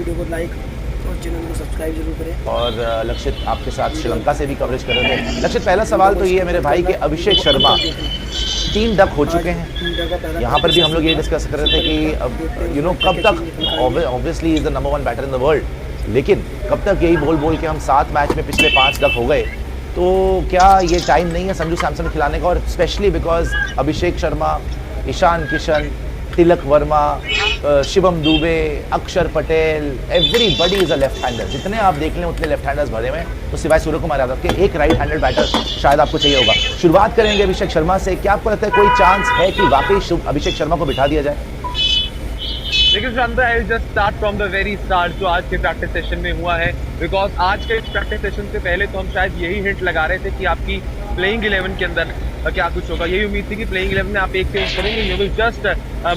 Video को like और channel को सब्सक्राइब जरूर करें। और लक्षित आपके साथ श्रीलंका से भी कवरेज कर रहे थे। लक्षित, पहला सवाल तो ये है मेरे भाई कि अभिषेक शर्मा 3 डक हो चुके हैं। यहाँ पर भी हम लोग ये डिस्कस कर रहे थे कि अब कब तक, obviously is the number 1 batter in the world, लेकिन कब तक यही बोल बोल के हम 7 मैच में पिछले 5 डक हो गए। तो क्या ये टाइम नहीं है संजू सैमसन खिलाने का? और specially because Abhishek Sharma, Ishan Kishan, Tilak Varma, Shivam Dube, Axar Patel, everybody is a left hander. जितने आप देख लें उतने लेफ्ट हैंडर्स भरे हुए हैं, तो सिवाय सूर्य कुमार यादव के एक राइट हैंडर बैटर शायद आपको चाहिए होगा। शुरुआत करेंगे अभिषेक शर्मा से। क्या आपको लगता है कोई चांस है कि वाकई अभिषेक शर्मा को बिठा दिया जाए? लेकिन शानदार, I will just start from the very start जो आज के प्रैक्टिस सेशन में हुआ है, बिकॉज आज के प्रैक्टिस सेशन से पहले तो हम शायद यही हिंट लगा रहे थे कि आपकी प्लेइंग 11 के अंदर क्या कुछ होगा। यही उम्मीद थी कि प्लेइंग 11 में आप एक चेंज करेंगे, you will just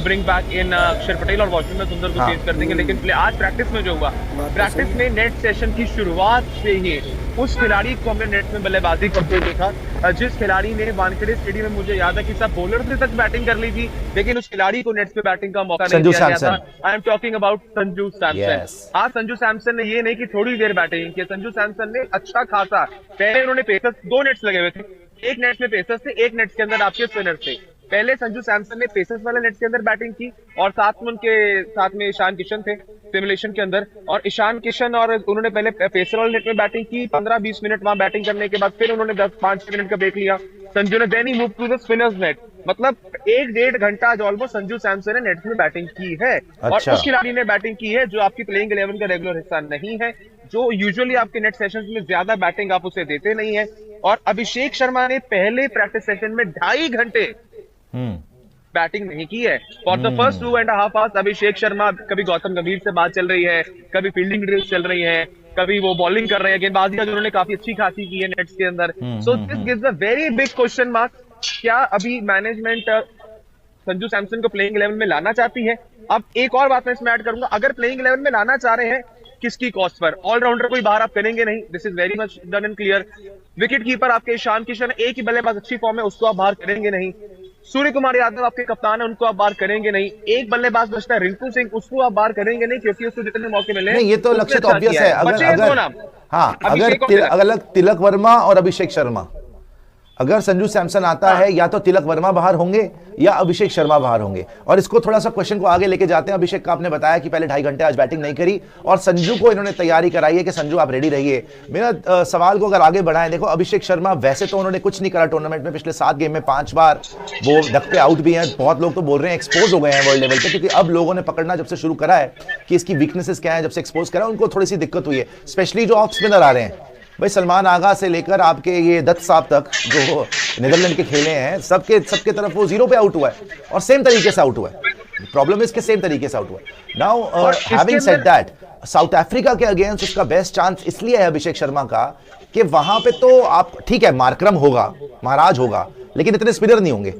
bring back in अक्षर पटेल और वॉशिंगटन सुंदर को चेंज कर देंगे। लेकिन आज प्रैक्टिस में जो हुआ, प्रैक्टिस में नेट सेशन की शुरुआत से ही उस खिलाड़ी को हमने नेट में बल्लेबाजी करते देखा जिस खिलाड़ी ने वानखेड़े स्टेडियम में, मुझे याद है कि सब बॉलर से तक बैटिंग कर ली थी, लेकिन उस खिलाड़ी को नेट्स पे बैटिंग का मौका नहीं दिया गया था। I am talking about Sanju Samson. आज संजू सैमसन ने ये नहीं कि थोड़ी देर बैटिंग की, संजू सैमसन ने अच्छा खासा, पहले उन्होंने पेसर्स 2 नेट्स लगे हुए थे, एक नेट में पेसर्स थे, एक नेट के अंदर आपके स्पिनर्स थे। पहले संजू सैमसन ने पेसर्स वाले नेट के अंदर बैटिंग की और साथ में उनके साथ में ईशान किशन थे सिमुलेशन के अंदर, और ईशान किशन और उन्होंने पहले पेसर वाले नेट में बैटिंग की 15-20 मिनट वहां बैटिंग करने के बाद फिर उन्होंने 10-5 मिनट का ब्रेक लिया। संजू ने then he move to the spinners net, मतलब 1-1.5 घंटा जो ऑलमोस्ट संजू सैमसन ने नेट में बैटिंग की है। अच्छा। और उस खिलाड़ी ने बैटिंग की है जो आपकी प्लेइंग 11 का रेगुलर हिस्सा नहीं है, जो यूजुअली आपके नेट सेशंस में ज्यादा बैटिंग आप उसे देते नहीं है। और अभिषेक शर्मा ने पहले प्रैक्टिस सेशन में 2.5 घंटे बैटिंग नहीं की है। For the first 2.5 hours Abhishek Sharma, कभी गौतम गंभीर से बात चल रही है, कभी फील्डिंग ड्रिल्स चल रही है, कभी वो बॉलिंग कर रहे हैं, गेंदबाजी जो उन्होंने काफी अच्छी खासी की है नेट्स के अंदर। So this gives a very big question mark. क्या अभी मैनेजमेंट संजू सैमसन को प्लेइंग 11 में लाना चाहती है? अब एक और बात मैं इसमें ऐड करूंगा, अगर प्लेइंग 11 में लाना चाह रहे हैं, किसकी कॉस्ट पर? ऑलराउंडर कोई बाहर आप करेंगे नहीं, this is very much done and clear. Wicket keeper आपके ईशान किशन, एक ही बल्लेबाज अच्छी फॉर्म है, उसको आप बाहर करेंगे नहीं। सूर्य कुमार यादव आपके कप्तान है, उनको आप बाहर करेंगे नहीं। एक बल्लेबाज बचता है रिंकू सिंह, उसको आप बाहर करेंगे नहीं, क्योंकि उसको जितने मौके मिले नहीं, ये तो लक्षित ऑब्वियस है। अगर तिलक वर्मा और अभिषेक शर्मा, अगर संजू सैमसन आता है, या तो तिलक वर्मा बाहर होंगे या अभिषेक शर्मा बाहर होंगे। और इसको थोड़ा सा क्वेश्चन को आगे लेके जाते हैं। अभिषेक का आपने बताया कि पहले 2.5 घंटे आज बैटिंग नहीं करी, और संजू को इन्होंने तैयारी कराई है कि संजू आप रेडी रहिए। मेरा सवाल को अगर आगे बढ़ाएं, देखो अभिषेक शर्मा वैसे तो उन्होंने कुछ नहीं करा टूर्नामेंट में, पिछले 7 गेम में 5 बार वो डक पे आउट भी हैं। बहुत लोग तो बोल रहे हैं एक्सपोज हो गए हैं वर्ल्ड लेवल पे, क्योंकि अब लोगों ने पकड़ना जब से शुरू करा है कि इसकी वीकनेसेस क्या है, जब से एक्सपोज करा उनको थोड़ी सी दिक्कत हुई है। स्पेशली जो ऑफ स्पिनर आ रहे हैं भाई, सलमान आगा से लेकर आपके ये दत्त साहब तक जो नीदरलैंड के खेले हैं, सबके तरफ वो 0 पे आउट हुआ है, और सेम तरीके से आउट हुआ है। प्रॉब्लम इसके सेम तरीके से आउट हुआ है। Now having said that, south Africa के अगेंस्ट उसका बेस्ट चांस इसलिए है अभिषेक शर्मा का कि वहां पे तो आप ठीक है, मार्करम होगा, महाराज होगा, लेकिन इतने स्पिनर नहीं होंगे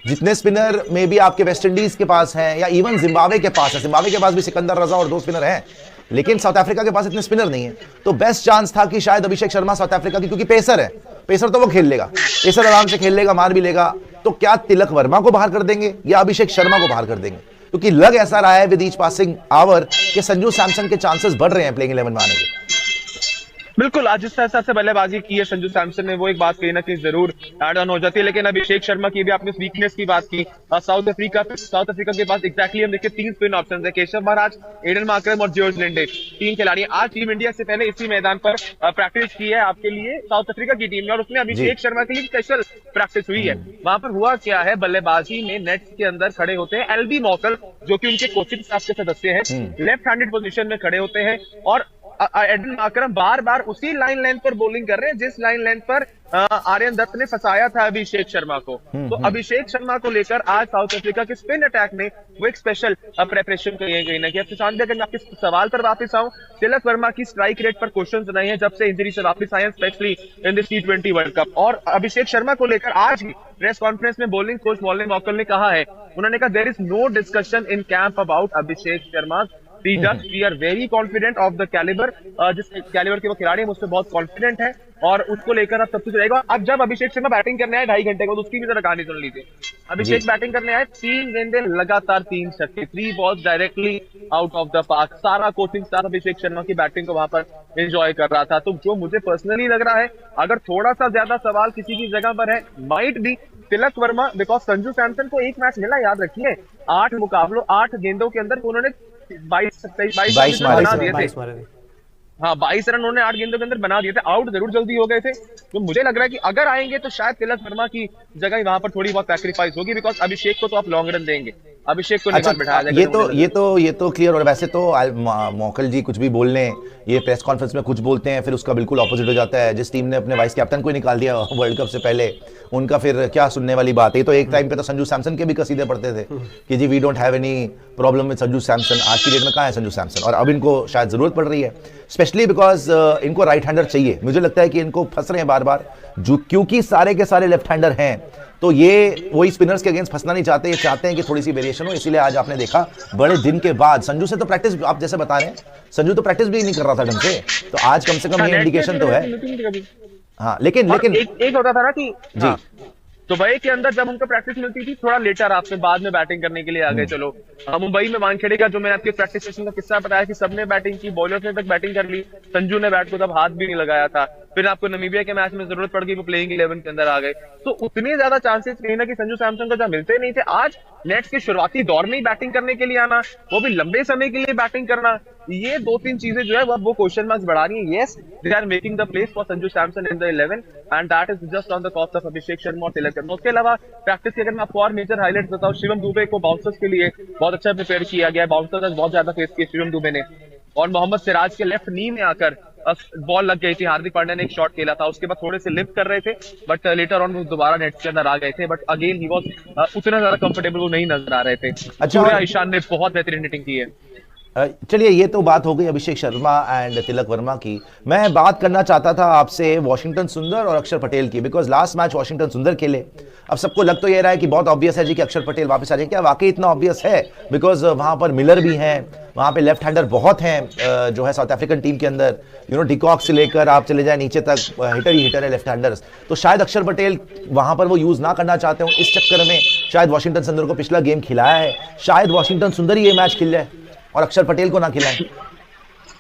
जितने स्पिनर में भी आपके वेस्ट इंडीज के पास हैं, या इवन जिम्बाब्वे के पास है। जिम्बाब्वे के पास भी सिकंदर रजा और 2 स्पिनर हैं, लेकिन साउथ अफ्रीका के पास इतने स्पिनर नहीं है। तो बेस्ट चांस था कि शायद अभिषेक शर्मा साउथ अफ्रीका की, क्योंकि पेसर है, पेसर तो वो खेल लेगा, पेसर आराम से खेल लेगा, मार भी लेगा। तो क्या तिलक वर्मा को बाहर कर देंगे या अभिषेक शर्मा को बाहर कर देंगे? क्योंकि लग ऐसा रहा है विद ईच पासिंग आवर कि संजू सैमसन के चांसेस बढ़ रहे हैं प्लेइंग 11 में आने के। बिल्कुल, आज जिस तरह से बल्लेबाजी की है संजू सैमसन ने, वो एक बात कहीं ना कहीं जरूर एड ऑन हो जाती है। लेकिन अभिषेक शर्मा की भी आपने वीकनेस की बात की। साउथ अफ्रीका के पास एग्जैक्टली हम देखिए 3 स्पिन ऑप्शन है, केशव महाराज, एडन मार्करम और जॉर्ज लिंडे, 3 खिलाड़ी। आज टीम इंडिया से पहले इसी मैदान पर प्रैक्टिस की है आपके लिए साउथ अफ्रीका की टीम ने, और उसमें अभिषेक शर्मा के लिए स्पेशल प्रैक्टिस हुई है। वहां पर हुआ क्या है, बल्लेबाजी में नेट्स के अंदर खड़े होते हैं एलबी मॉकल, जो कि उनके कोचिंग स्टाफ के सदस्य हैं, लेफ्ट हैंडेड पोजीशन में खड़े होते हैं, और एडन मार्करम बार बार उसी लाइन लेंथ पर बॉलिंग कर रहे हैं जिस लाइन लेंथ पर आर्यन दत्त ने फंसाया था अभिषेक शर्मा को। तो अभिषेक शर्मा को लेकर आज साउथ अफ्रीका के स्पिन अटैक में वो एक स्पेशल प्रेपरेशन कही ना कि। अब सुशांत जी, अगर मैं आपके सवाल पर वापस आऊं, तिलक वर्मा की स्ट्राइक रेट पर क्वेश्चंस रहे हैं जब से इंजरी से वापस आए हैं, specially in this T20 world cup. और अभिषेक शर्मा को लेकर आज ही प्रेस कॉन्फ्रेंस में बॉलिंग कोच मॉलिन मॉकल ने कहा है, उन्होंने कहा there is no discussion in camp about Abhishek Sharma, we are very confident of the calibre, जिस कैलिबर के वो खिलाड़ी हैं उससे बहुत कॉन्फिडेंट है। और उसको लेकर अब सब कुछ रहेगा। अब जब अभिषेक शर्मा बैटिंग करने आए 2.5 घंटे बाद, उसकी भी जरा कहानी सुन लीजिए। अभिषेक बैटिंग करने आए, 3 गेंदे लगातार 3 छक्के, 3 balls directly out of the park. सारा कोचिंग स्टाफ अभिषेक शर्मा की बैटिंग को वहां पर एंजॉय कर रहा था। तो जो मुझे पर्सनली लग रहा है, अगर थोड़ा सा ज्यादा सवाल किसी की जगह पर है, might be Tilak Varma, because Sanju Samson को एक मैच मिला, याद रखिए 8 मुकाबलों 8 गेंदों के अंदर उन्होंने 22 बना दिए थे। हाँ, 22 रन उन्होंने 8 गेंदों के अंदर बना दिए थे। आउट जरूर जल्दी हो गए थे। तो मुझे लग रहा है कि अगर आएंगे तो शायद तिलक वर्मा की जगह वहां पर थोड़ी बहुत सैक्रिफाइस होगी, बिकॉज अभिषेक को तो आप लॉन्ग रन देंगे, अभिषेक को अच्छा, बिठाया जाएगा। ये तो क्लियर। और वैसे तो मोकल जी कुछ भी बोल लें, ये प्रेस कॉन्फ्रेंस में कुछ बोलते हैं, फिर उसका बिल्कुल ऑपोजिट हो जाता है। जिस टीम ने अपने वाइस कैप्टन को ही निकाल दिया वर्ल्ड कप से पहले, उनका फिर क्या सुनने वाली बात है। तो एक टाइम पे तो संजू सैमसन के भी कसीदे पढ़ते थे कि जी we don't have any problem with Sanju Samson. आज की डेट में कहाँ है संजू सैमसन, और अब इनको शायद जरूरत पड़ रही है, स्पेशली बिकॉज इनको राइट हैंडर चाहिए। मुझे लगता है कि इनको फंस रहे हैं बार बार, क्योंकि सारे के सारे लेफ्ट हैंडर हैं। तो ये वही स्पिनर्स के अगेंस्ट फंसना नहीं चाहते, ये चाहते हैं कि थोड़ी सी वेरिएशन हो। इसीलिए आज आपने देखा बड़े दिन के बाद संजू से तो प्रैक्टिस, आप जैसे बता रहे हैं, संजू तो प्रैक्टिस भी नहीं कर रहा था ढंग से। तो आज कम से कम ये इंडिकेशन तो है। हाँ, लेकिन एक होता था ना कि जी, दुबई के अंदर जब उनको प्रैक्टिस मिलती थी, थोड़ा लेटर आपसे बाद में बैटिंग करने के लिए आ गए। चलो, मुंबई में वानखेड़े का जो मैंने आपके प्रैक्टिस सेशन का किस्सा बताया कि सबने बैटिंग की, बॉलर्स ने तक बैटिंग कर ली, संजू ने बैट को तब हाथ भी नहीं लगाया था। फिर आपको नमीबिया के मैच में जरूरत पड़ गई, वो प्लेइंग 11 के अंदर आ गए। तो उतने ज्यादा चांसेस नहीं ना कि संजू सैमसन को जब मिलते नहीं थे। आज नेट्स के शुरुआती दौर में ही बैटिंग करने के लिए आना, वो भी लंबे समय के लिए बैटिंग करना, ये 2-3 चीजें जो है वो क्वेश्चन मार्क्स बढ़ा रही है। Yes, they are making the place for Sanju Samson in the 11 and that is just on the cost of Abhishek Sharma और तिलक वर्मा। उसके अलावा प्रैक्टिस की अगर मैं आपको और मेजर हाईलाइट्स बताऊं, शिवम दुबे को बाउंसर्स के लिए बहुत अच्छा प्रिपेयर किया गया है। बाउंसर्स बहुत ज्यादा फेस किए शिवम दुबे ने, और मोहम्मद सिराज के लेफ्ट नी में आकर बॉल लग गई थी। हार्दिक पांड्या ने एक शॉट खेला था, उसके बाद थोड़े से लिफ्ट कर रहे थे, बट लेटर ऑन वो दोबारा नेट के अंदर आ गए थे। बट अगेन ही वाज उतना ज्यादा कंफर्टेबल वो नहीं नजर आ रहे थे। अच्छा, ईशान ने बहुत बेहतरीन हिटिंग की है। चलिए, ये तो बात हो गई अभिषेक शर्मा एंड तिलक वर्मा की। मैं बात करना चाहता था आपसे वॉशिंगटन सुंदर और अक्षर पटेल की, बिकॉज लास्ट मैच वॉशिंगटन सुंदर खेले। अब सबको लग तो ये रहा है कि बहुत ऑब्वियस है जी कि अक्षर पटेल वापस आ जाए। क्या वाकई इतना ऑब्वियस है? बिकॉज वहां पर मिलर भी हैं, वहां पे लेफ्ट हैंडर बहुत हैं जो है साउथ अफ्रीकन टीम के अंदर। डिकॉक से लेकर आप चले जाए नीचे तक, हिटर ही हिटर है लेफ्ट हैंडर्स। तो शायद अक्षर पटेल वहां पर वो यूज ना करना चाहते हो, इस चक्कर में शायद वॉशिंगटन सुंदर को पिछला गेम खिलाया है। शायद वॉशिंगटन सुंदर ही ये मैच खेल जाए और अक्षर पटेल को ना खिलाएं।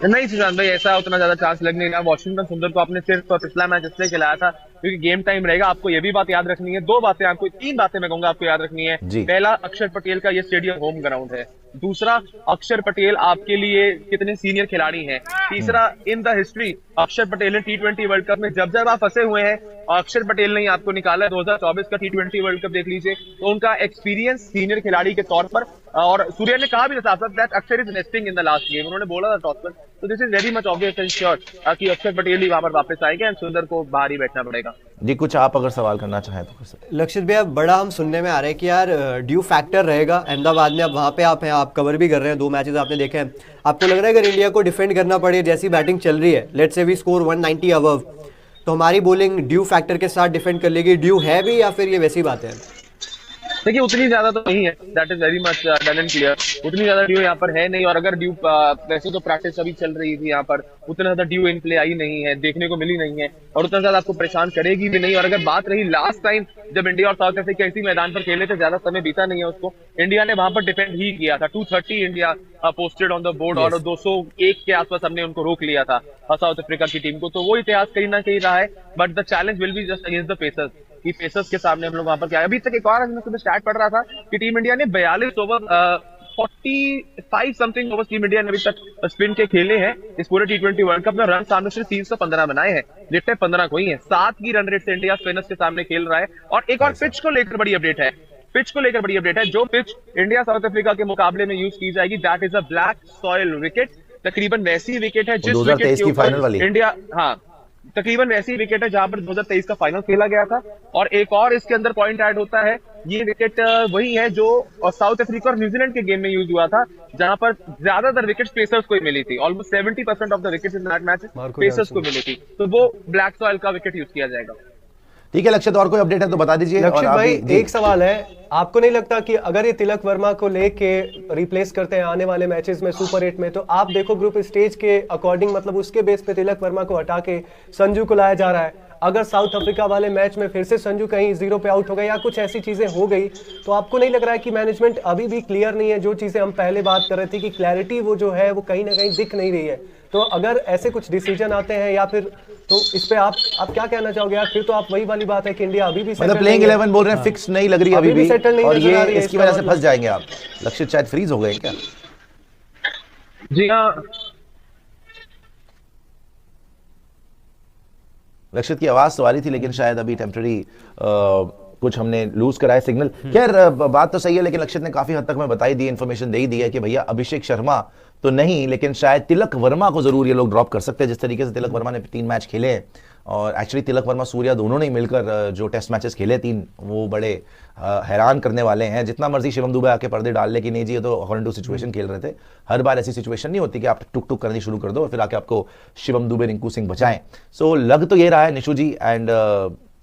नहीं सुशांत भाई, ऐसा उतना ज्यादा चांस लग नहीं रहा। वॉशिंगटन सुंदर को आपने सिर्फ पिछला मैच इसलिए खिलाया था क्योंकि गेम टाइम रहेगा। आपको ये भी बात याद रखनी है, 2 बातें आपको, 3 बातें मैं कहूंगा आपको याद रखनी है। पहला, अक्षर पटेल का ये स्टेडियम होम ग्राउंड है। दूसरा, अक्षर पटेल आपके लिए कितने सीनियर खिलाड़ी हैं। तीसरा, इन द हिस्ट्री अक्षर पटेल ने T20 वर्ल्ड कप में जब जब आप फंसे हुए हैं और अक्षर पटेल ने ही आपको निकाला है। 2024 का T20 वर्ल्ड कप देख लीजिए, तो उनका एक्सपीरियंस सीनियर खिलाड़ी के तौर पर, और सूर्या ने कहा भी था दैट अक्षर is nesting in the last game, उन्होंने बोला था टॉस पर। तो this is very much obvious and sure कि अक्षर पटेल ही वहां पर वापस आएंगे एंड सुंदर को बाहर ही बैठना पड़ेगा। जी, कुछ आप अगर सवाल करना चाहें तो कर सकते। लक्षित भैया, बड़ा हम सुनने में आ रहा है कि यार ड्यू फैक्टर रहेगा अहमदाबाद में। अब वहाँ पे आप हैं, आप कवर भी कर रहे हैं, 2 मैचेस आपने देखे हैं। आपको लग रहा है अगर इंडिया को डिफेंड करना पड़े, जैसी बैटिंग चल रही है, let's say we score 190 above, तो हमारी बॉलिंग ड्यू फैक्टर के साथ डिफेंड कर लेगी? ड्यू है भी, या फिर ये वैसी बात है? देखिए, उतनी ज्यादा तो नहीं है, that is very much done and clear. उतनी ज्यादा ड्यू यहाँ पर है नहीं, और अगर ड्यू वैसे तो प्रैक्टिस अभी चल रही थी यहाँ पर, उतना ज्यादा ड्यू इन प्ले आई नहीं है, देखने को मिली नहीं है, और उतना ज्यादा आपको परेशान करेगी भी नहीं। और अगर बात रही लास्ट टाइम जब इंडिया और साउथ अफ्रीका इसी मैदान पर खेले थे, ज्यादा समय बीता नहीं है उसको, इंडिया ने वहां पर डिफेंड ही किया था। 230 India posted on the board, और 201 के आसपास हमने उनको रोक लिया था साउथ अफ्रीका की टीम को। तो वो इतिहास कहीं ना कहीं रहा है, but the challenge will be just against the pacers, कि पेसर्स के सामने हम लोग वहां पर क्या है। अभी तक एक और मैं सुबह स्टार्ट पढ़ रहा था कि टीम इंडिया ने 42 over 45 something over team India ने अभी तक स्पिन के खेले हैं इस पूरे T20 वर्ल्ड कप में। रन सामने सिर्फ 315 बनाए हैं, लिफ्ट 15 को ही है। 7 की रन रेट से इंडिया स्पिनर्स के सामने खेल रहा है। और एक और पिच को लेकर बड़ी अपडेट है, जो पिच इंडिया साउथ अफ्रीका के मुकाबले में यूज की जाएगी, that is a black soil wicket. तकरीबन वैसी विकेट है जिस विकेट के ऊपर इंडिया, हाँ, तकरीबन वैसी विकेट है जहां पर 2023 का फाइनल खेला गया था। और एक और इसके अंदर पॉइंट ऐड होता है, ये विकेट वही है जो साउथ अफ्रीका और न्यूजीलैंड के गेम में यूज हुआ था, जहां पर ज्यादातर विकेट्स पेसर्स को ही मिली थी। Almost 70% of the wickets in that match pacers को मिली थी। तो वो ब्लैक सॉइल का विकेट यूज किया जाएगा। ठीक है लक्षित, और कोई अपडेट है तो बता दीजिए। लक्षित और आप भाई भी- जी। एक सवाल है, आपको नहीं लगता कि अगर ये तिलक वर्मा को लेके रिप्लेस करते हैं आने वाले मैचेस में सुपर 8 में, तो आप देखो ग्रुप स्टेज के अकॉर्डिंग, मतलब उसके बेस पे तिलक वर्मा को हटा के संजू को लाया जा रहा है। अगर साउथ अफ्रीका वाले मैच में फिर से संजू कहीं 0 पे आउट हो गए या कुछ ऐसी चीजें हो गई, तो आपको नहीं लग रहा है कि मैनेजमेंट अभी भी क्लियर नहीं है? जो चीजें हम पहले बात कर रहे थे कि क्लैरिटी वो जो है वो कहीं ना कहीं दिख नहीं रही है। तो अगर ऐसे कुछ डिसीजन आते हैं या फिर, तो इस पे आप क्या कहना चाहोगे यार? फिर तो आप वही वाली बात है कि इंडिया अभी भी मतलब settle प्लेइंग नहीं है। 11 बोल रहे हैं, फिक्स नहीं लग रही अभी अभी भी भी, settle नहीं और नजर आ रही ये है, इसकी इसका वजह से मतलब। फंस जाएंगे आप। लक्षित शायद फ्रीज हो गए क्या? जी हाँ, लक्षित की आवाज तो आ रही थी, लेकिन शायद अभी टेम्पररी कुछ हमने लूज कराया सिग्नल। खैर बात तो सही है, लेकिन लक्षित ने काफी हद तक मैं बताई दी, इन्फॉर्मेशन दे ही दी है कि भैया अभिषेक शर्मा तो नहीं, लेकिन शायद तिलक वर्मा को जरूर ये लोग ड्रॉप कर सकते हैं। जिस तरीके से तिलक वर्मा ने 3 मैच खेले हैं, और एक्चुअली तिलक वर्मा सूर्या दोनों ने मिलकर जो टेस्ट मैचेस खेले 3, वो बड़े हैरान करने वाले हैं। जितना मर्जी शिवम दुबे आके पर्दे डाल ले कि नहीं जी ये तो अकॉर्डिंग टू सिचुएशन खेल रहे थे, हर बार ऐसी सिचुएशन नहीं होती कि आप टुक टुक करनी शुरू कर दो और फिर आके आपको शिवम दुबे, रिंकू सिंह बचाएं। सो लग तो ये रहा है निशु जी एंड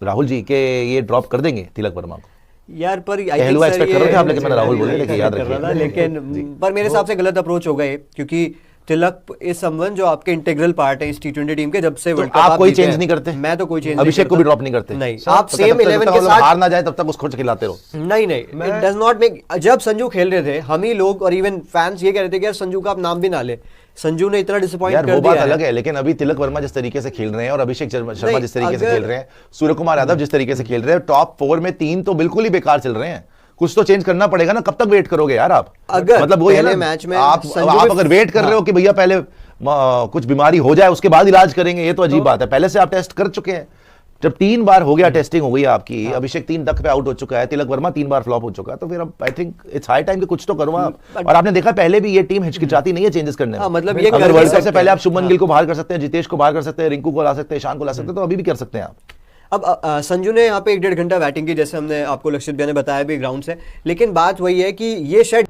राहुल जी के ये ड्रॉप कर देंगे तिलक वर्मा को। यार पर पहलुआ एक्सपेक्ट कर रहे थे आप, लेकिन मैंने राहुल बोले लेकिन याद कर रहा था, रखिए। लेकिन पर मेरे हिसाब से गलत अप्रोच होगा ये, क्योंकि तिलक इस समवन जो आपके इंटीग्रल पार्ट है इस टी20 टीम के, जब से तो वर्ल्ड कप आप कोई जीते चेंज हैं। नहीं करते? मैं तो कोई चेंज अभिषेक को भी ड्रॉप नहीं करते? नहीं, सर, आप तो सेम जब तक 11 वो के लोग साथ हार ना जाए तब तक उसको खिलाते रहो। नहीं, इट डज नॉट मेक। जब संजू खेल रहे थे हम ही लोग और इवन फैंस ये कह रहे थे कि यार संजू का आप नाम भी ना ले, संजू ने इतना डिसअपॉइंट यार कर वो दिया बात अलग है, लेकिन अभी तिलक वर्मा जिस तरीके से खेल रहे हैं और अभिषेक शर्मा नहीं, जिस तरीके से अगर- खेल रहे हैं, सूर्य कुमार यादव जिस तरीके से खेल रहे हैं, टॉप 4 में 3 तो बिल्कुल ही बेकार चल रहे हैं। कुछ तो चेंज करना पड़ेगा ना, कब तक वेट करोगे यार आप? अगर मतलब वो पहले मैच में आप संजू आप में- अगर वेट कर रहे हो कि भैया पहले कुछ बीमारी हो जाए उसके बाद इलाज करेंगे, ये तो अजीब बात है। पहले से आप टेस्ट कर चुके हैं, जब 3 बार हो गया टेस्टिंग हो गई आपकी, अभिषेक 3 डक पे आउट हो चुका है, तिलक वर्मा 3 बार फ्लॉप हो चुका है, तो फिर अब I think it's high time कि कुछ तो करो आप। और आपने देखा पहले भी ये टीम हिचकिचाती नहीं है चेंजेस करने में। हाँ, मतलब ये अगर कर भी वर्ल्ड कप से सकते पहले हैं। आप शुभमन गिल को बाहर कर सकते हैं, जितेश को बाहर कर सकते हैं, रिंकू को ला सकते हैं, ईशान को ला सकते हैं, तो अभी भी कर सकते हैं आप। अब संजू ने यहाँ पे 1.5 घंटा बैटिंग की, जैसे हमने आपको लक्षित भैया ने बताया भी ग्राउंड से, लेकिन बात वही है कि ये शायद